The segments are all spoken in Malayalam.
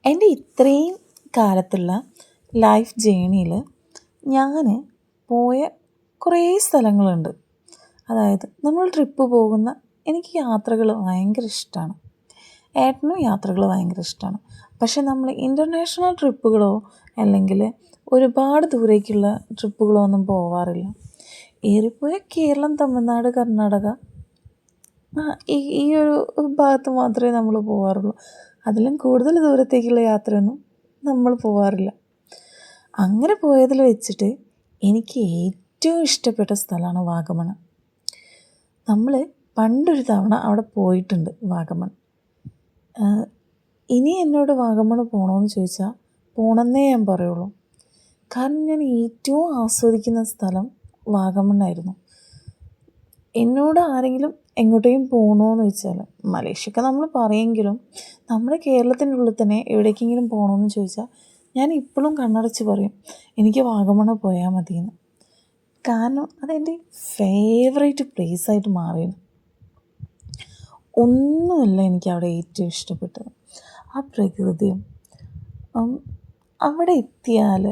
എൻ്റെ ഇത്രയും കാലത്തുള്ള ലൈഫ് ജേണിയിൽ ഞാൻ പോയ കുറേ സ്ഥലങ്ങളുണ്ട്. അതായത് നമ്മൾ ട്രിപ്പ് പോകുന്ന എനിക്ക് യാത്രകൾ ഭയങ്കര ഇഷ്ടമാണ്. ഏട്ടനും യാത്രകൾ ഭയങ്കര ഇഷ്ടമാണ്. പക്ഷെ നമ്മൾ ഇൻ്റർനാഷണൽ ട്രിപ്പുകളോ അല്ലെങ്കിൽ ഒരുപാട് ദൂരേക്കുള്ള ട്രിപ്പുകളോ ഒന്നും പോവാറില്ല. ഏറിപ്പോയ കേരളം, തമിഴ്നാട്, കർണാടക ഈ ഈ ഒരു ഭാഗത്ത് മാത്രമേ നമ്മൾ പോവാറുള്ളൂ. അതിലും കൂടുതൽ ദൂരത്തേക്കുള്ള യാത്രയൊന്നും നമ്മൾ പോവാറില്ല. അങ്ങനെ പോയതിൽ വെച്ചിട്ട് എനിക്ക് ഏറ്റവും ഇഷ്ടപ്പെട്ട സ്ഥലമാണ് വാഗമൺ. നമ്മൾ പണ്ടൊരു തവണ അവിടെ പോയിട്ടുണ്ട് വാഗമൺ. ഇനി എന്നോട് വാഗമൺ പോകണമെന്ന് ചോദിച്ചാൽ പോകണമെന്നേ ഞാൻ പറയുള്ളൂ. കാരണം ഞാൻ ഏറ്റവും ആസ്വദിക്കുന്ന സ്ഥലം വാഗമണ്ണായിരുന്നു. എന്നോട് ആരെങ്കിലും എങ്ങോട്ടേലും പോകണമെന്ന് വെച്ചാൽ, മലേഷ്യക്ക് നമ്മൾ പറയുമെങ്കിലും നമ്മുടെ കേരളത്തിൻ്റെ ഉള്ളിൽ തന്നെ എവിടേക്കെങ്കിലും പോകണമെന്ന് ചോദിച്ചാൽ ഞാൻ ഇപ്പോഴും കണ്ണടച്ച് പറയും എനിക്ക് വാഗമൺ പോയാൽ മതിയെന്ന്. കാരണം അതെൻ്റെ ഫേവറേറ്റ് പ്ലേസായിട്ട് മാറിയാണ്. ഒന്നുമല്ല എനിക്ക് അവിടെ ഏറ്റവും ഇഷ്ടപ്പെട്ടത് ആ പ്രകൃതിയും. അവിടെ എത്തിയാൽ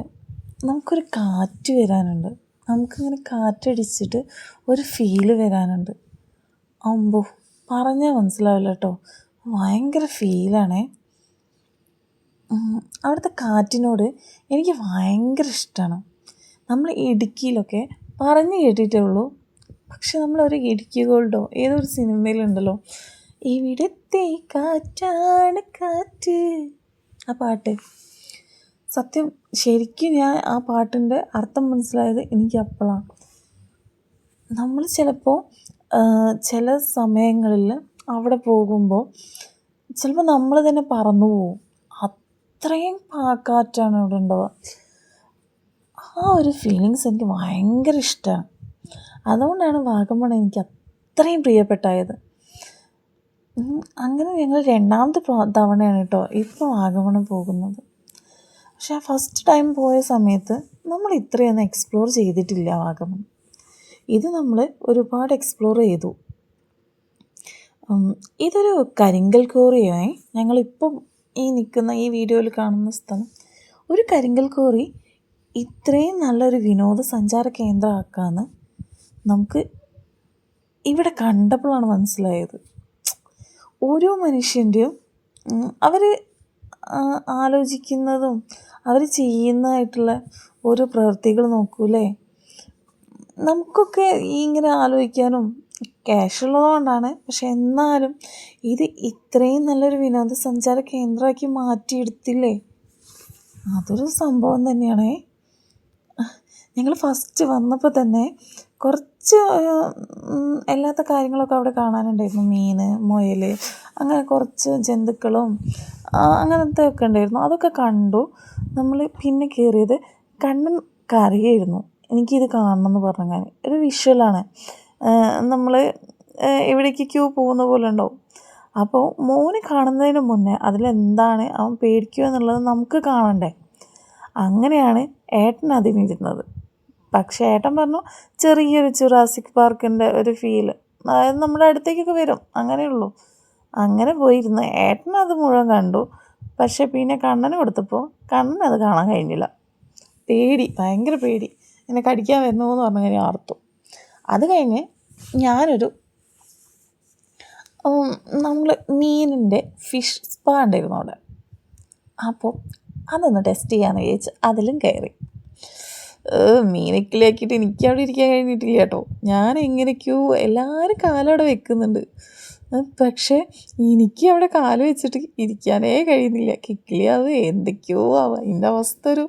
നമുക്കൊരു കാറ്റ് വരാനുണ്ട്. നമുക്കിങ്ങനെ കാറ്റടിച്ചിട്ട് ഒരു ഫീല് വരാനുണ്ട്. അമ്പോ പറഞ്ഞാൽ മനസ്സിലാവില്ല കേട്ടോ, ഭയങ്കര ഫീലാണേ. അവിടുത്തെ കാറ്റിനോട് എനിക്ക് ഭയങ്കര ഇഷ്ടമാണ്. നമ്മൾ ഇടുക്കിയിലൊക്കെ പറഞ്ഞു കേട്ടിട്ടേ ഉള്ളൂ. പക്ഷെ നമ്മളൊരു ഇടുക്കി ഗോൾഡോ ഏതൊരു സിനിമയിലുണ്ടല്ലോ, ഇവിടുത്തെ കാറ്റാണ് കാറ്റ്, ആ പാട്ട്. സത്യം ശരിക്കും ഞാൻ ആ പാട്ടിൻ്റെ അർത്ഥം മനസ്സിലായത് എനിക്ക് അപ്പോഴാണ്. നമ്മൾ ചിലപ്പോൾ ചില സമയങ്ങളിൽ അവിടെ പോകുമ്പോൾ ചിലപ്പോൾ നമ്മൾ തന്നെ പറന്നു പോവും. അത്രയും കാറ്റാണ് അവിടെ ഉണ്ടാവുക. ആ ഒരു ഫീലിങ്സ് എനിക്ക് ഭയങ്കര ഇഷ്ടമാണ്. അതുകൊണ്ടാണ് വാഗമൺ എനിക്ക് അത്രയും പ്രിയപ്പെട്ടായത്. അങ്ങനെ ഞങ്ങൾ രണ്ടാമത്തെ തവണയാണ് കേട്ടോ ഇപ്പോൾ വാഗമൺ പോകുന്നത്. പക്ഷേ ആ ഫസ്റ്റ് ടൈം പോയ സമയത്ത് നമ്മൾ ഇത്രയൊന്നും എക്സ്പ്ലോർ ചെയ്തിട്ടില്ല വാഗമൺ. ഇത് നമ്മൾ ഒരുപാട് എക്സ്പ്ലോർ ചെയ്തു. ഇതൊരു കരിങ്കൽ കോറിയായി. ഞങ്ങളിപ്പം ഈ നിൽക്കുന്ന ഈ വീഡിയോയിൽ കാണുന്ന സ്ഥലം ഒരു കരിങ്കൽ കോറി ഇത്രയും നല്ലൊരു വിനോദസഞ്ചാര കേന്ദ്രമാക്കാമെന്ന് നമുക്ക് ഇവിടെ കണ്ടപ്പോഴാണ് മനസ്സിലായത്. ഓരോ മനുഷ്യൻ്റെയും അവർ ആലോചിക്കുന്നതും അവർ ചെയ്യുന്നതായിട്ടുള്ള ഓരോ പ്രവൃത്തികൾ നോക്കൂലേ. നമുക്കൊക്കെ ഇങ്ങനെ ആലോചിക്കാനും ക്യാഷുള്ളതുകൊണ്ടാണ്. പക്ഷെ എന്നാലും ഇത് ഇത്രയും നല്ലൊരു വിനോദസഞ്ചാര കേന്ദ്രമാക്കി മാറ്റിയെടുത്തില്ലേ, അതൊരു സംഭവം തന്നെയാണേ. ഞങ്ങൾ ഫസ്റ്റ് വന്നപ്പോൾ തന്നെ കുറച്ച് അല്ലാത്ത കാര്യങ്ങളൊക്കെ അവിടെ കാണാനുണ്ടായിരുന്നു. മീൻ, മുയൽ, അങ്ങനെ കുറച്ച് ജന്തുക്കളും അങ്ങനത്തെ ഒക്കെ ഉണ്ടായിരുന്നു. അതൊക്കെ കണ്ടു. നമ്മൾ പിന്നെ കയറിയത് കണ്ണൻ കരയായിരുന്നു. എനിക്കിത് കാണണമെന്ന് പറഞ്ഞാൽ ഒരു വിഷ്വലാണ്. നമ്മൾ എവിടേക്കൊക്കെയോ പോകുന്ന പോലെ ഉണ്ടാവും. അപ്പോൾ മോന് കാണുന്നതിന് മുന്നേ അതിലെന്താണ് അവൻ പേടിക്കുക എന്നുള്ളത് നമുക്ക് കാണണ്ടേ. അങ്ങനെയാണ് ഏട്ടൻ അതിനിരുന്നത്. പക്ഷേ ഏട്ടൻ പറഞ്ഞു ചെറിയൊരു ജുറാസിക് പാർക്കിൻ്റെ ഒരു ഫീല്, അതായത് നമ്മുടെ അടുത്തേക്കൊക്കെ വരും, അങ്ങനെയുള്ളൂ. അങ്ങനെ പോയിരുന്നു. ഏട്ടൻ അത് മുഴുവൻ കണ്ടു. പക്ഷേ പിന്നെ കണ്ണന് കൊടുത്തപ്പോൾ കണ്ണൻ അത് കാണാൻ കഴിഞ്ഞില്ല. പേടി, ഭയങ്കര പേടി, എന്നെ കടിക്കാൻ വരുന്നു എന്ന് പറഞ്ഞു കഴിഞ്ഞാൽ ആർത്തു. അത് കഴിഞ്ഞ് ഞാനൊരു നമ്മൾ മീനിൻ്റെ ഫിഷ് സ്പാ ഉണ്ടായിരുന്നു അവിടെ. അപ്പോൾ അതൊന്ന് ടെസ്റ്റ് ചെയ്യാമെന്ന് വിചാരിച്ച് അതിലും കയറി. മീനക്കിലാക്കിയിട്ട് എനിക്ക് അവിടെ ഇരിക്കാൻ കഴിഞ്ഞിട്ടില്ല കേട്ടോ. ഞാൻ എങ്ങനെയൊക്കെയോ എല്ലാവരും കാലവിടെ വെക്കുന്നുണ്ട്, പക്ഷേ എനിക്ക് അവിടെ കാല് വെച്ചിട്ട് ഇരിക്കാനേ കഴിയുന്നില്ല. കിക്കിലി അത് എന്തൊക്കെയോ അതിൻ്റെ അവസ്ഥ ഒരു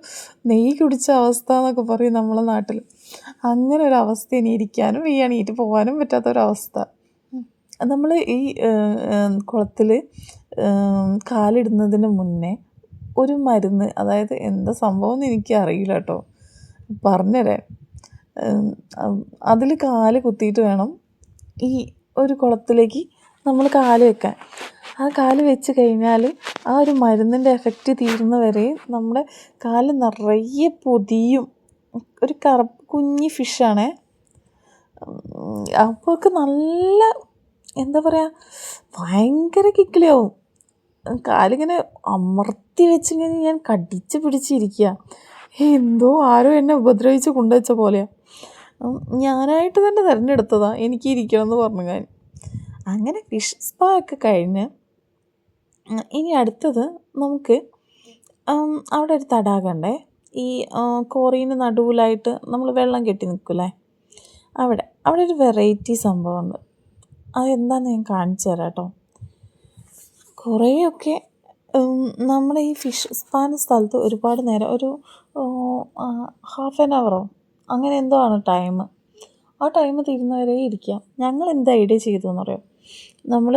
നെയ്യ് കുടിച്ച അവസ്ഥ എന്നൊക്കെ പറയും നമ്മളെ നാട്ടിൽ. അങ്ങനെ ഒരു അവസ്ഥ, ഇനി ഇരിക്കാനും വയ്യ, എണീറ്റ് പോകാനും പറ്റാത്തൊരവസ്ഥ. നമ്മൾ ഈ കുളത്തിൽ കാലിടുന്നതിന് മുന്നേ ഒരു മരുന്ന്, അതായത് എന്താ സംഭവം എന്ന് എനിക്ക് അറിയില്ല കേട്ടോ, പറഞ്ഞുതരാൻ. അതിൽ കാല് കുത്തിയിട്ട് വേണം ഈ ഒരു കുളത്തിലേക്ക് നമ്മൾ കാല് വെക്കാൻ. ആ കാല് വെച്ച് കഴിഞ്ഞാൽ ആ ഒരു മരുന്നിൻ്റെ എഫക്റ്റ് തീരുന്ന വരെ നമ്മുടെ കാല് നിറയെ പൊതിയും. ഒരു കറുപ്പ് കുഞ്ഞി ഫിഷാണേ. അപ്പോഴൊക്കെ നല്ല എന്താ പറയുക, ഭയങ്കര കിക്കിളിയാവും. കാലിങ്ങനെ അമർത്തി വെച്ചിങ്ങനെ ഞാൻ കടിച്ച് പിടിച്ചിരിക്കുക. എന്തോ ആരോ എന്നെ ഉപദ്രവിച്ച് കൊണ്ടുവച്ച പോലെയാണ്. ഞാനായിട്ട് തന്നെ തിരഞ്ഞെടുത്തതാണ് എനിക്ക് ഇരിക്കണം എന്ന് പറഞ്ഞു ഞാൻ. അങ്ങനെ ഫിഷ് സ്പാ ഒക്കെ കഴിഞ്ഞ് ഇനി അടുത്തത് നമുക്ക് അവിടെ ഒരു തടാകമുണ്ടേ. ഈ കോറീൻ്റെ നടുവിലായിട്ട് നമ്മൾ വെള്ളം കെട്ടി നിൽക്കില്ലേ, അവിടെ ഒരു വെറൈറ്റി സംഭവമുണ്ട്. അതെന്താണെന്ന് ഞാൻ കാണിച്ചു തരാം കേട്ടോ. കുറേയൊക്കെ നമ്മുടെ ഈ ഫിഷ് സ്പാൻ്റെ സ്ഥലത്ത് ഒരുപാട് നേരം, ഒരു ഹാഫ് ആൻ അവറോ അങ്ങനെ എന്തോ ആണ് ടൈം. ആ ടൈം തീരുന്നവരെ ഇരിക്കാം. ഞങ്ങൾ എന്ത് ഐഡിയ ചെയ്തു എന്നറിയാം, നമ്മൾ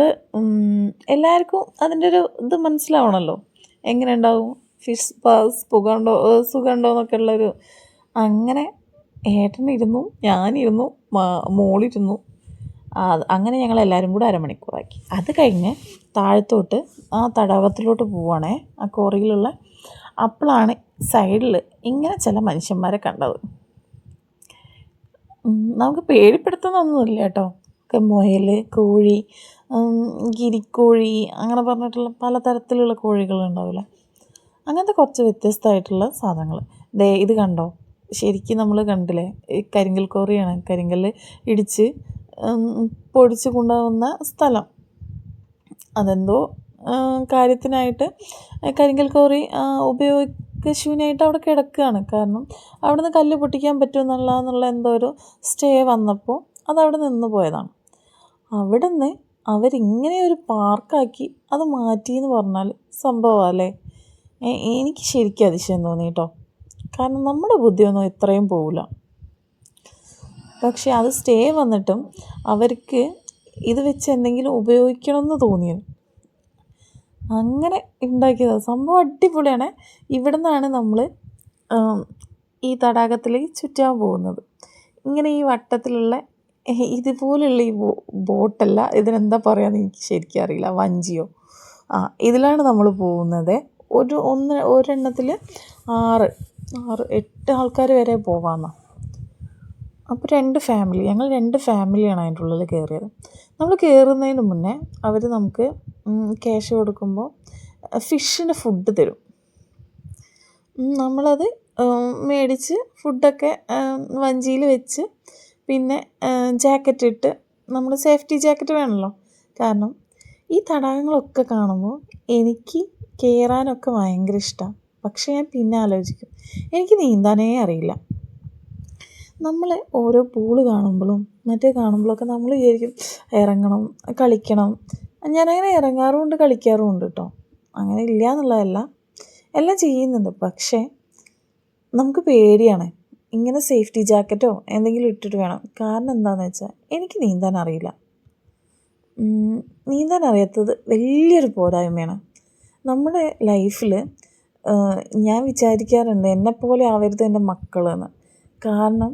എല്ലാവർക്കും അതിൻ്റെ ഒരു ഇത് മനസ്സിലാവണമല്ലോ, എങ്ങനെ ഉണ്ടാവും ഫിഷ് സ്പാ, സുഖമുണ്ടോ എന്നൊക്കെ ഉള്ളൊരു. അങ്ങനെ ഏട്ടനിരുന്നു, ഞാനിരുന്നു, മോളിരുന്നു. അങ്ങനെ ഞങ്ങളെല്ലാവരും കൂടെ അരമണിക്കൂറാക്കി. അത് കഴിഞ്ഞ് താഴത്തോട്ട് ആ തടാകത്തിലോട്ട് പോവുകയാണേ, ആ കോറിയിലുള്ള. അപ്പോഴാണ് സൈഡിൽ ഇങ്ങനെ ചില മനുഷ്യന്മാരെ കണ്ടത്. നമുക്ക് പേടിപ്പെടുത്തുന്നൊന്നുമില്ല കേട്ടോ. മുയൽ, കോഴി, ഗിരിക്കോഴി അങ്ങനെ പറഞ്ഞിട്ടുള്ള പലതരത്തിലുള്ള കോഴികളുണ്ടാവില്ല, അങ്ങനത്തെ കുറച്ച് വ്യത്യസ്തമായിട്ടുള്ള സാധനങ്ങൾ. ഇത് കണ്ടോ, ശരിക്കും നമ്മൾ കണ്ടില്ലേ, കരിങ്കൽ കോറിയാണ്. കരിങ്കല്ല് ഇടിച്ച് പൊടിച്ച് കൊണ്ടുപോകുന്ന സ്ഥലം. അതെന്തോ കാര്യത്തിനായിട്ട് കരിങ്കൽ കോറി ഉപയോഗശൂന്യമായിട്ട് അവിടെ കിടക്കുകയാണ്. കാരണം അവിടെ നിന്ന് കല്ല് പൊട്ടിക്കാൻ പറ്റുമെന്നുള്ള എന്തോ ഒരു സ്റ്റേ വന്നപ്പോൾ അതവിടെ നിന്ന് പോയതാണ്. അവിടെ നിന്ന് അവരിങ്ങനെ ഒരു പാർക്കാക്കി അത് മാറ്റിയെന്ന് പറഞ്ഞാൽ സംഭവമല്ലേ. എനിക്ക് ശരിക്കും അതിശയം തോന്നി കേട്ടോ. കാരണം നമ്മുടെ ബുദ്ധിയൊന്നും ഇത്രയും പോവില്ല. പക്ഷെ അത് സ്റ്റേ വന്നിട്ടും അവർക്ക് ഇത് വെച്ച് എന്തെങ്കിലും ഉപയോഗിക്കണമെന്ന് തോന്നിയത്, അങ്ങനെ ഉണ്ടാക്കിയതാണ്. സംഭവം അടിപൊളിയാണ്. ഇവിടെ നിന്നാണ് നമ്മൾ ഈ തടാകത്തിലേക്ക് ചുറ്റാൻ പോകുന്നത്. ഇങ്ങനെ ഈ വട്ടത്തിലുള്ള ഇതുപോലുള്ള ഈ ബോട്ടല്ല, ഇതിനെന്താ പറയുകയെന്ന് എനിക്ക് ശരിക്കും അറിയില്ല, വഞ്ചിയോ, ഇതിലാണ് നമ്മൾ പോകുന്നത്. ഒരെണ്ണത്തിൽ 8 ആൾക്കാർ വരെ പോവാമെന്നാണ്. അപ്പോൾ ഞങ്ങൾ 2 ഫാമിലിയാണ് അതിൻ്റെ ഉള്ളിൽ കയറിയത്. നമ്മൾ കയറുന്നതിന് മുന്നേ അവർ നമുക്ക് ക്യാഷ് കൊടുക്കുമ്പോൾ ഫിഷിൻ്റെ ഫുഡ് തരും. നമ്മളത് മേടിച്ച് ഫുഡൊക്കെ വഞ്ചിയിൽ വെച്ച്, പിന്നെ ജാക്കറ്റ് ഇട്ട്, നമ്മൾ സേഫ്റ്റി ജാക്കറ്റ് വേണമല്ലോ. കാരണം ഈ തടാകങ്ങളൊക്കെ കാണുമ്പോൾ എനിക്ക് കയറാനൊക്കെ ഭയങ്കര ഇഷ്ടമാണ്. പക്ഷേ ഞാൻ പിന്നെ ആലോചിക്കും, എനിക്ക് നീന്താനേ അറിയില്ല. നമ്മൾ ഓരോ പൂള് കാണുമ്പോഴും കാണുമ്പോഴൊക്കെ നമ്മൾ വിചാരിക്കും ഇറങ്ങണം, കളിക്കണം. ഞാനങ്ങനെ ഇറങ്ങാറുമുണ്ട്, കളിക്കാറുമുണ്ട് കേട്ടോ. അങ്ങനെ ഇല്ല എന്നുള്ളതല്ല, എല്ലാം ചെയ്യുന്നുണ്ട്. പക്ഷേ നമുക്ക് പേടിയാണ്. ഇങ്ങനെ സേഫ്റ്റി ജാക്കറ്റോ എന്തെങ്കിലും ഇട്ടിട്ട് വേണം. കാരണം എന്താണെന്ന് വെച്ചാൽ എനിക്ക് നീന്താൻ അറിയില്ല. നീന്താൻ അറിയാത്തത് വലിയൊരു പോരായ്മയാണ് നമ്മുടെ ലൈഫിൽ. ഞാൻ വിചാരിക്കാറുണ്ട് എന്നെപ്പോലെ ആവരുത് എൻ്റെ മക്കളെന്ന്. കാരണം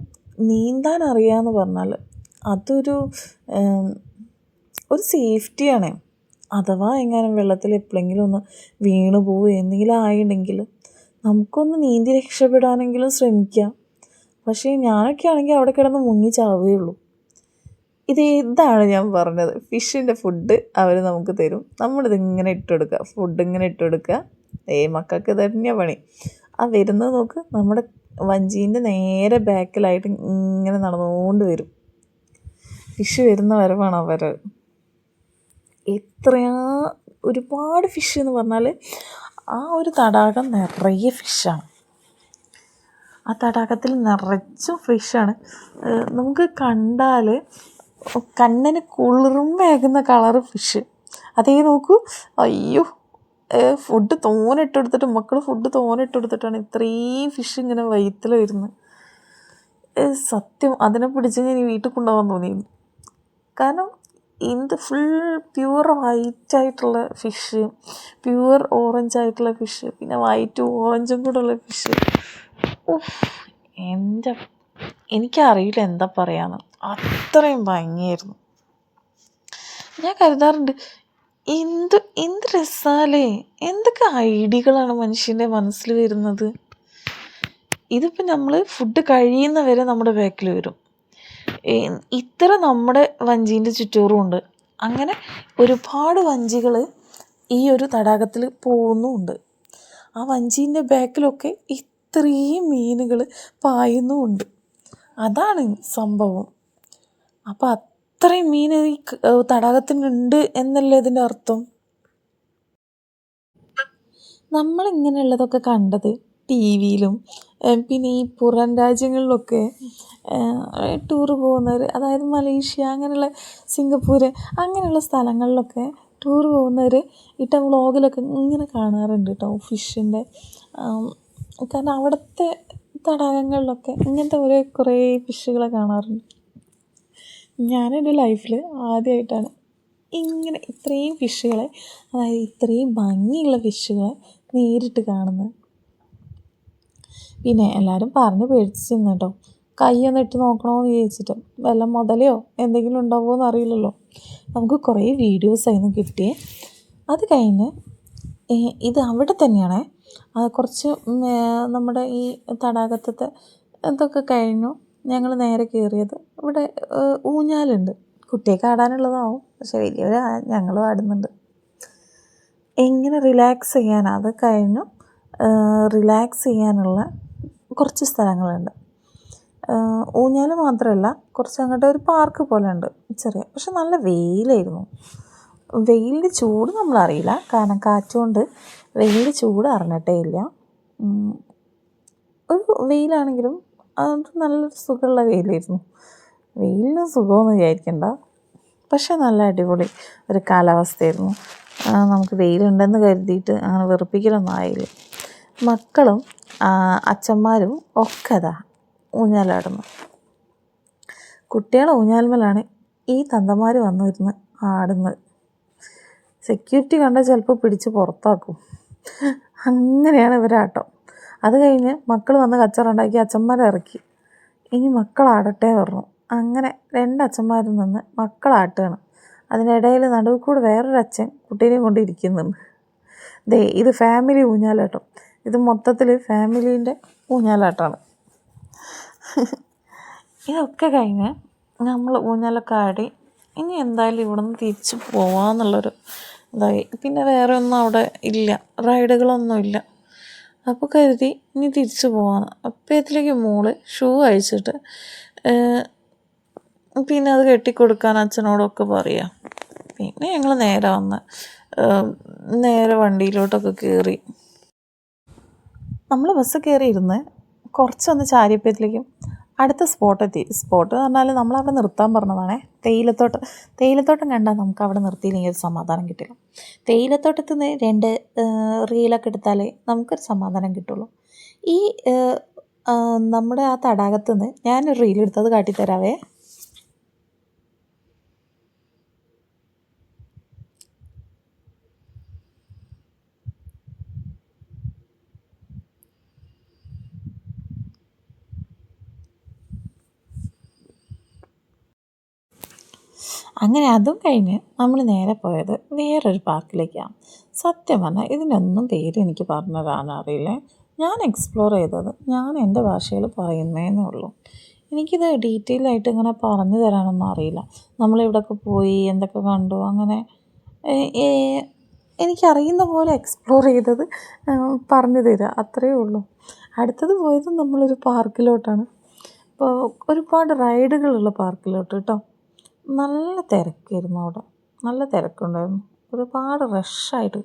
നീന്താൻ അറിയാമെന്ന് പറഞ്ഞാൽ അതൊരു സേഫ്റ്റിയാണ്. അഥവാ എങ്ങാനും വെള്ളത്തിൽ എപ്പോഴെങ്കിലും ഒന്ന് വീണ് പോവുക എന്തെങ്കിലും ആയിട്ടുണ്ടെങ്കിൽ നമുക്കൊന്ന് നീന്തി രക്ഷപ്പെടാനെങ്കിലും ശ്രമിക്കാം. പക്ഷേ ഞാനൊക്കെ ആണെങ്കിൽ അവിടെ കിടന്ന് മുങ്ങി ചാവുകയുള്ളൂ. ഇതാണ് ഞാൻ പറഞ്ഞത്, ഫിഷിൻ്റെ ഫുഡ് അവർ നമുക്ക് തരും. നമ്മളിതിങ്ങനെ ഇട്ടുകൊടുക്കുക, ഫുഡ് ഇങ്ങനെ ഇട്ടുകൊടുക്കുക. മക്കൾക്ക് തന്നെയാണ് പണി. ആ വരുന്നത് നോക്ക്, നമ്മുടെ വഞ്ചീൻ്റെ നേരെ ബാക്കിലായിട്ട് ഇങ്ങനെ നടന്നുകൊണ്ട് വരും. ഫിഷ് വരുന്ന വരവാണ് അവർ. ഒരുപാട് ഫിഷ് എന്ന് പറഞ്ഞാൽ ആ ഒരു തടാകം നിറയെ ഫിഷാണ്. ആ തടാകത്തിൽ നിറച്ചും ഫിഷാണ്. നമുക്ക് കണ്ടാൽ കണ്ണിന് കുളിർമയാകുന്ന കളറ് ഫിഷ്. അതേ നോക്കൂ, അയ്യോ, ഫുഡ് തോനിട്ട് കൊടുത്തിട്ട്, മക്കൾ ഫുഡ് തോനിട്ട് കൊടുത്തിട്ടാണ് ഇത്രയും ഫിഷ് ഇങ്ങനെ വയറ്റിൽ വരുന്നത്. സത്യം അതിനെ പിടിച്ച് ഞാൻ വീട്ടിൽ കൊണ്ടുപോകാൻ തോന്നിയിരുന്നു. കാരണം ഇത് ഫുൾ പ്യുവർ വൈറ്റായിട്ടുള്ള ഫിഷ്, പ്യുവർ ഓറഞ്ചായിട്ടുള്ള ഫിഷ്, പിന്നെ വൈറ്റും ഓറഞ്ചും കൂടെ ഉള്ള ഫിഷ്. എനിക്കറിയില്ല എന്താ പറയാന്ന്, അത്രയും ഭംഗിയായിരുന്നു. ഞാൻ കരുതാറുണ്ട് എന്ത് രസാലേ, എന്തൊക്കെ ഐഡിയകളാണ് മനുഷ്യൻ്റെ മനസ്സിൽ വരുന്നത്. ഇതിപ്പോൾ നമ്മൾ ഫുഡ് കഴിയുന്നവരെ നമ്മുടെ ബാക്കിൽ വരും. ഇത്ര നമ്മുടെ വഞ്ചീൻ്റെ ചുറ്റോറും ഉണ്ട്. അങ്ങനെ ഒരുപാട് വഞ്ചികൾ ഈ ഒരു തടാകത്തിൽ പോകുന്നുമുണ്ട്. ആ വഞ്ചീൻ്റെ ബാക്കിലൊക്കെ ഇത്രയും മീനുകൾ പായുന്നുമുണ്ട്. അതാണ് സംഭവം. അപ്പോൾ അത്രയും മീൻ ഈ തടാകത്തിനുണ്ട് എന്നല്ലേ ഇതിൻ്റെ അർത്ഥം. നമ്മളിങ്ങനെയുള്ളതൊക്കെ കണ്ടത് ടി വിയിലും പിന്നെ ഈ പുറം രാജ്യങ്ങളിലൊക്കെ ടൂറ് പോകുന്നവർ, അതായത് മലേഷ്യ അങ്ങനെയുള്ള സിംഗപ്പൂർ അങ്ങനെയുള്ള സ്ഥലങ്ങളിലൊക്കെ ടൂറ് പോകുന്നവർ ഇട്ട വ്ളോഗിലൊക്കെ ഇങ്ങനെ കാണാറുണ്ട് കേട്ടോ ഫിഷിൻ്റെ. കാരണം അവിടുത്തെ തടാകങ്ങളിലൊക്കെ ഇങ്ങനത്തെ കുറേ ഫിഷുകളെ കാണാറുണ്ട്. ഞാനെൻ്റെ ലൈഫിൽ ആദ്യമായിട്ടാണ് ഇങ്ങനെ ഇത്രയും ഫിഷുകളെ, അതായത് ഇത്രയും ഭംഗിയുള്ള ഫിഷുകളെ നേരിട്ട് കാണുന്നത്. പിന്നെ എല്ലാവരും പറഞ്ഞ് പേടിച്ചിരുന്നു കേട്ടോ, കൈയൊന്ന് ഇട്ട് നോക്കണമെന്ന് ചോദിച്ചിട്ട്. വല്ല മുതലയോ എന്തെങ്കിലും ഉണ്ടാവുമോ എന്ന് അറിയില്ലല്ലോ. നമുക്ക് കുറേ വീഡിയോസ് ആയിരുന്നു കിട്ടിയേ. അത് കഴിഞ്ഞ് ഇത് അവിടെ തന്നെയാണ് കുറച്ച് നമ്മുടെ ഈ തടാകത്തെ ഇതൊക്കെ കഴിഞ്ഞു ഞങ്ങൾ നേരെ കയറിയത്. ഇവിടെ ഊഞ്ഞാലുണ്ട്, കുട്ടിയൊക്കെ ആടാനുള്ളതാവും, പക്ഷെ വലിയവർ ഞങ്ങളും ആടുന്നുണ്ട്. എങ്ങനെ റിലാക്സ് ചെയ്യാൻ, അത് കഴിഞ്ഞു റിലാക്സ് ചെയ്യാനുള്ള കുറച്ച് സ്ഥലങ്ങളുണ്ട്. ഊഞ്ഞാൽ മാത്രമല്ല, കുറച്ച് അങ്ങോട്ട് ഒരു പാർക്ക് പോലെ ഉണ്ട് ചെറിയ. പക്ഷെ നല്ല വെയിലായിരുന്നു. വെയിലിൻ്റെ ചൂട് നമ്മളറിയില്ല, കാരണം കാറ്റുകൊണ്ട് വെയിലിൻ്റെ ചൂട് അറിഞ്ഞിട്ടേ ഇല്ല. ഒരു വെയിലാണെങ്കിലും അത് നല്ലൊരു സുഖമുള്ള വെയിലായിരുന്നു. വെയിലിന് സുഖമെന്ന് വിചാരിക്കണ്ട, പക്ഷെ നല്ല അടിപൊളി ഒരു കാലാവസ്ഥയായിരുന്നു. നമുക്ക് വെയിലുണ്ടെന്ന് കരുതിയിട്ട് അങ്ങനെ വെറുപ്പിക്കലൊന്നും ആയില്ല. മക്കളും അച്ഛന്മാരും ഒക്കെ അതാ ഊഞ്ഞാലാടുന്നു. കുട്ടികളെ ഊഞ്ഞാൽമേലാണ് ഈ തന്തമാർ വന്നിരുന്ന് ആടുന്നത്. സെക്യൂരിറ്റി കണ്ടാൽ ചിലപ്പോൾ പിടിച്ച് പുറത്താക്കും. അങ്ങനെയാണ് ഇവരാട്ടം. അത് കഴിഞ്ഞ് മക്കൾ വന്ന് കച്ചറുണ്ടാക്കി അച്ഛന്മാരെ ഇറക്കി. ഇനി മക്കളാടട്ടെ പറഞ്ഞു. അങ്ങനെ 2 അച്ഛന്മാരിൽ നിന്ന് മക്കളാട്ടുകയാണ്. അതിനിടയിൽ നടുവിൽ കൂടെ വേറൊരു അച്ഛൻ കുട്ടീനെയും കൊണ്ടിരിക്കുന്നുണ്ട്. ഇത് ഫാമിലി ഊഞ്ഞാലാട്ടം. ഇത് മൊത്തത്തിൽ ഫാമിലീൻ്റെ ഊഞ്ഞാലാട്ടമാണ്. ഇതൊക്കെ കഴിഞ്ഞ് നമ്മൾ ഊഞ്ഞാലൊക്കെ ആടി ഇനി എന്തായാലും ഇവിടെ നിന്ന് തിരിച്ച് പോവാമെന്നുള്ളൊരു ഇതായി. പിന്നെ വേറെ ഒന്നും അവിടെ ഇല്ല, റൈഡുകളൊന്നും ഇല്ല. അപ്പോൾ കരുതി ഇനി തിരിച്ച് പോകാമെന്ന്. അപ്പോഴത്തേക്ക് മോള് ഷൂ അഴിച്ചിട്ട് പിന്നെ അത് കെട്ടിക്കൊടുക്കാൻ അച്ഛനോടൊക്കെ പറയാം. പിന്നെ ഞങ്ങൾ നേരെ വണ്ടിയിലോട്ടൊക്കെ കയറി. നമ്മൾ ബസ് കയറി ഇരുന്ന് കുറച്ചൊന്ന് ചാരിയപ്പോഴത്തേക്കും അടുത്ത സ്പോട്ട് എന്ന് പറഞ്ഞാൽ നമ്മളവിടെ നിർത്താൻ പറഞ്ഞതാണേ. തേയിലത്തോട്ടം കണ്ടാൽ നമുക്ക് അവിടെ നിർത്തിയില്ലെങ്കിൽ ഒരു സമാധാനം കിട്ടില്ല. തേയിലത്തോട്ടത്തിൽ നിന്ന് 2 റീലൊക്കെ എടുത്താലേ നമുക്കൊരു സമാധാനം കിട്ടുള്ളൂ. ഈ നമ്മുടെ ആ തടാകത്തു നിന്ന് ഞാനൊരു റീലെടുത്തത് കാട്ടിത്തരാവേ. അങ്ങനെ അതും കഴിഞ്ഞ് നമ്മൾ നേരെ പോയത് വേറൊരു പാർക്കിലേക്കാണ്. സത്യം പറഞ്ഞാൽ ഇതിനൊന്നും പേര് എനിക്ക് പറഞ്ഞു തരാനറിയില്ല. ഞാൻ എക്സ്പ്ലോർ ചെയ്തത് ഞാൻ എൻ്റെ ഭാഷയിൽ പറയുന്നതേ ഉള്ളൂ. എനിക്കിത് ഡീറ്റെയിൽ ആയിട്ട് ഇങ്ങനെ പറഞ്ഞു തരാനൊന്നും അറിയില്ല. നമ്മളിവിടെയൊക്കെ പോയി എന്തൊക്കെ കണ്ടു അങ്ങനെ എനിക്കറിയുന്ന പോലെ എക്സ്പ്ലോർ ചെയ്തത് പറഞ്ഞു തരിക, അത്രയേ ഉള്ളൂ. അടുത്തത് പോയത് നമ്മളൊരു പാർക്കിലോട്ടാണ്. അപ്പോൾ ഒരുപാട് റൈഡുകളുള്ള പാർക്കിലോട്ട് കേട്ടോ. നല്ല തിരക്കായിരുന്നു അവിടെ, നല്ല തിരക്കുണ്ടായിരുന്നു. ഒരുപാട് റഷായിട്ട്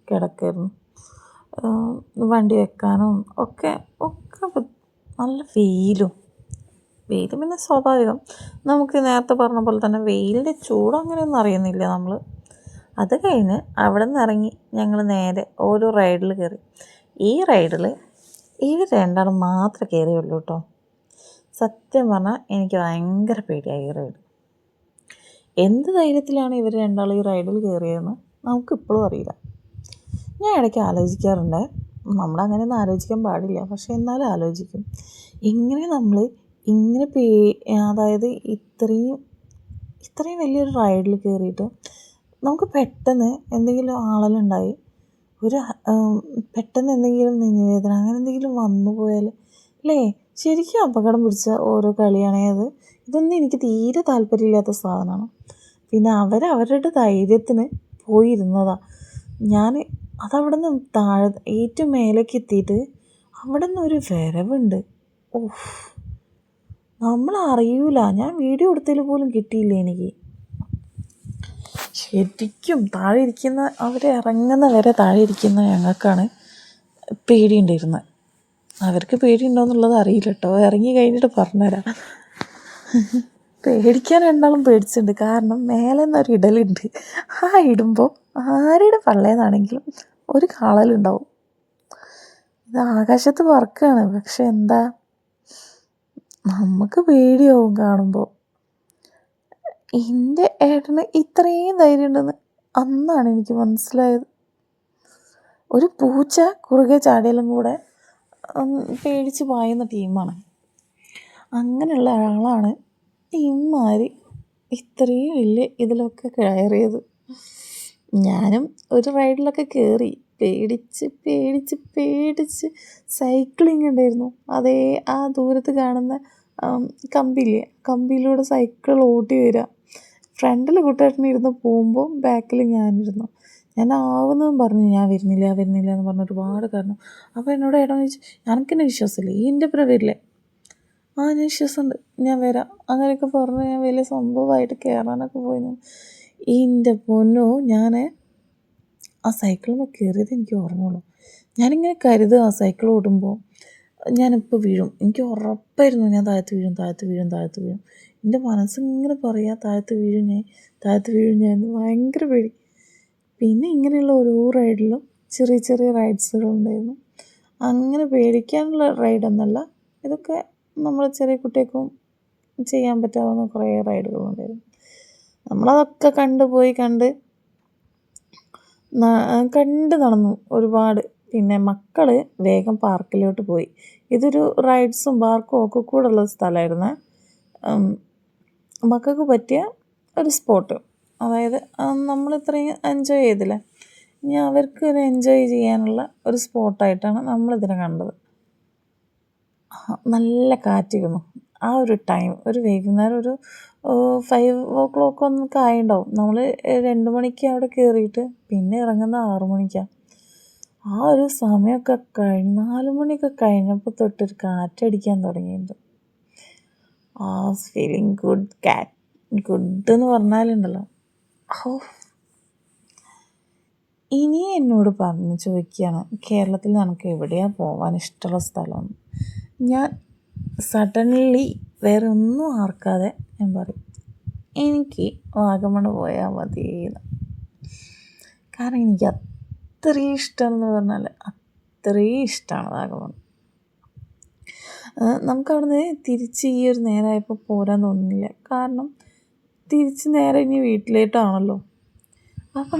കിടക്കായിരുന്നു. വണ്ടി വെക്കാനും ഒക്കെ നല്ല വെയിലും പിന്നെ സ്വാഭാവികം നമുക്ക് നേരത്തെ പറഞ്ഞ പോലെ തന്നെ വെയിലിൻ്റെ ചൂട് അങ്ങനെയൊന്നും അറിയുന്നില്ല നമ്മൾ. അത് കഴിഞ്ഞ് അവിടെ നിന്ന് ഇറങ്ങി ഞങ്ങൾ നേരെ ഓരോ റൈഡിൽ കയറി. ഈ റൈഡിൽ ഇവർ 2 മാത്രമേ കയറിയുള്ളൂ കേട്ടോ. സത്യം പറഞ്ഞാൽ എനിക്ക് ഭയങ്കര പേടിയായി ഈ റൈഡ്. എന്ത് ധൈര്യത്തിലാണ് ഇവർ 2 ഈ റൈഡിൽ കയറിയതെന്ന് നമുക്കിപ്പോഴും അറിയില്ല. ഞാൻ ഇടയ്ക്ക് ആലോചിക്കാറുണ്ട്, നമ്മളങ്ങനെയൊന്നും ആലോചിക്കാൻ പാടില്ല, പക്ഷേ എന്നാലും ആലോചിക്കും. എങ്ങനെ നമ്മൾ ഇങ്ങനെ അതായത് ഇത്രയും വലിയൊരു റൈഡിൽ കയറിയിട്ട് നമുക്ക് പെട്ടെന്ന് എന്തെങ്കിലും ആളലുണ്ടായി പെട്ടെന്ന് എന്തെങ്കിലും നെഞ്ചുവേദന അങ്ങനെ എന്തെങ്കിലും വന്നു പോയാൽ അല്ലേ, ശരിക്കും അപകടം പിടിച്ച ഓരോ കളിയാണേ അത്. ഇതൊന്നും എനിക്ക് തീരെ താല്പര്യമില്ലാത്ത സാധനമാണ്. പിന്നെ അവരുടെ ധൈര്യത്തിന് പോയിരുന്നതാണ്. ഞാൻ അതവിടെ നിന്ന് താഴെ ഏറ്റവും മേലേക്ക് എത്തിയിട്ട് അവിടെ നിന്ന് ഒരു വരവുണ്ട്. ഓഹ്, നമ്മളറിയൂല. ഞാൻ വീഡിയോ എടുത്തതിൽ പോലും കിട്ടിയില്ല എനിക്ക്. ശരിക്കും താഴെ ഇരിക്കുന്ന ഇറങ്ങുന്ന വരെ താഴെ ഇരിക്കുന്ന ഞങ്ങൾക്കാണ് പേടിയുണ്ടായിരുന്നത്. അവർക്ക് പേടിയുണ്ടോയെന്നുള്ളത് അറിയില്ല കേട്ടോ. ഇറങ്ങി കഴിഞ്ഞിട്ട് പറഞ്ഞുതരാം. പേടിക്കാൻ രണ്ടാളും പേടിച്ചിട്ടുണ്ട്. കാരണം മേലെ നിന്നൊരു ഇടലുണ്ട്. ആ ഇടുമ്പോൾ ആരുടെ പള്ളേന്നാണെങ്കിലും ഒരു കാളലുണ്ടാവും. ഇത് ആകാശത്ത് പറക്കുകയാണ്. പക്ഷെ എന്താ, നമുക്ക് പേടിയാവും കാണുമ്പോൾ. എൻ്റെ ഏട്ടന് ഇത്രയും ധൈര്യം ഉണ്ടെന്ന് അന്നാണ് എനിക്ക് മനസ്സിലായത്. ഒരു പൂച്ച കുറുകെ ചാടിയാലും കൂടെ പേടിച്ച് പായുന്ന ടീമാണ്. അങ്ങനെയുള്ള ആളാണ് ഇമ്മാതിരി ഇത്രയും വലിയ ഇതിലൊക്കെ കയറിയത്. ഞാനും ഒരു റൈഡിലൊക്കെ കയറി പേടിച്ച് പേടിച്ച് പേടിച്ച്. സൈക്ലിങ് ഉണ്ടായിരുന്നു. അതേ ആ ദൂരത്ത് കാണുന്ന കമ്പിയില്ലേ, കമ്പിയിലൂടെ സൈക്കിൾ ഓടി വരിക. ഫ്രണ്ടിൽ കൂട്ടുകാരനിരുന്ന് പോകുമ്പോൾ ബാക്കിൽ ഞാനിരുന്നു. ഞാൻ ആവുന്നതും പറഞ്ഞു ഞാൻ വരുന്നില്ല എന്ന് പറഞ്ഞ് ഒരുപാട് കാരണം. അപ്പോൾ എന്നോട് ഏട്ടാ ചോദിച്ചു, എനിക്കെന്നെ വിശ്വാസമില്ലേ, ഈ എൻ്റെ പുറകെ വരില്ലേ? ഞാൻ വിശ്വാസമുണ്ട്, ഞാൻ വരാം അങ്ങനെയൊക്കെ പറഞ്ഞ് ഞാൻ വലിയ സംഭവമായിട്ട് കയറാനൊക്കെ പോയിരുന്നു. എൻ്റെ പൊന്നോ, ഞാൻ ആ സൈക്കിളിൽ കയറിയത് എനിക്ക് ഓർമ്മയുള്ളൂ. ഞാനിങ്ങനെ കരുതുക ആ സൈക്കിൾ ഓടുമ്പോൾ ഞാനിപ്പോൾ വീഴും. എനിക്ക് ഉറപ്പായിരുന്നു ഞാൻ താഴത്ത് വീഴും. എൻ്റെ മനസ്സിങ്ങനെ പറയുക താഴത്ത് വീഴും ഞാൻ എന്ന്. ഭയങ്കര പേടി. പിന്നെ ഇങ്ങനെയുള്ള ഓരോ റൈഡിലും ചെറിയ ചെറിയ റൈഡ്സുകളുണ്ടായിരുന്നു. അങ്ങനെ പേടിക്കാനുള്ള റൈഡൊന്നുമല്ല, ഇതൊക്കെ നമ്മൾ ചെറിയ കുട്ടികൾക്കും ചെയ്യാൻ പറ്റാവുന്ന കുറേ റൈഡുകളുണ്ടായിരുന്നു. നമ്മളതൊക്കെ കണ്ട് നടന്നു ഒരുപാട്. പിന്നെ മക്കൾ വേഗം പാർക്കിലോട്ട് പോയി. ഇതൊരു റൈഡ്സും പാർക്കും ഒക്കെ കൂടെ ഉള്ള സ്ഥലമായിരുന്നേ. മക്കൾക്ക് പറ്റിയ ഒരു സ്പോട്ട്. അതായത് നമ്മളിത്രയും എൻജോയ് ചെയ്തില്ലേ, ഇനി അവർക്ക് ഒരു എൻജോയ് ചെയ്യാനുള്ള ഒരു സ്പോട്ടായിട്ടാണ് നമ്മളിതിനെ കണ്ടത്. നല്ല കാറ്റിരുന്നു ആ ഒരു ടൈം. ഒരു വൈകുന്നേരം ഒരു 5 o'clock ആയിട്ടുണ്ടാവും. നമ്മൾ 2 മണിക്ക് അവിടെ കയറിയിട്ട് പിന്നെ ഇറങ്ങുന്ന 6 മണിക്കാണ്. ആ ഒരു സമയമൊക്കെ 4 മണിയൊക്കെ കഴിഞ്ഞപ്പോൾ തൊട്ടൊരു കാറ്റടിക്കാൻ തുടങ്ങിയിട്ടുണ്ട്. ആ ഫീലിംഗ് ഗുഡ് എന്ന് പറഞ്ഞാലുണ്ടല്ലോ. ഓ, ഇനി എന്നോട് ചോദിക്കുകയാണ് കേരളത്തിൽ നമുക്ക് എവിടെയാണ് പോകാൻ ഇഷ്ടമുള്ള സ്ഥലമെന്ന്. ഞാൻ സഡൻലി വേറെ ഒന്നും ആർക്കാതെ ഞാൻ പറയും, എനിക്ക് വാഗമൺ പോയാൽ മതിയെന്ന്. കാരണം എനിക്ക് അത്രയും ഇഷ്ടമെന്ന് പറഞ്ഞാൽ അത്രയും ഇഷ്ടമാണ് വാഗമൺ. നമുക്കവിടുന്ന് തിരിച്ച് ഈ ഒരു നേരമായപ്പോൾ പോരാൻ തോന്നുന്നില്ല. കാരണം തിരിച്ച് നേരെ ഇനി വീട്ടിലേട്ടാണല്ലോ. അപ്പം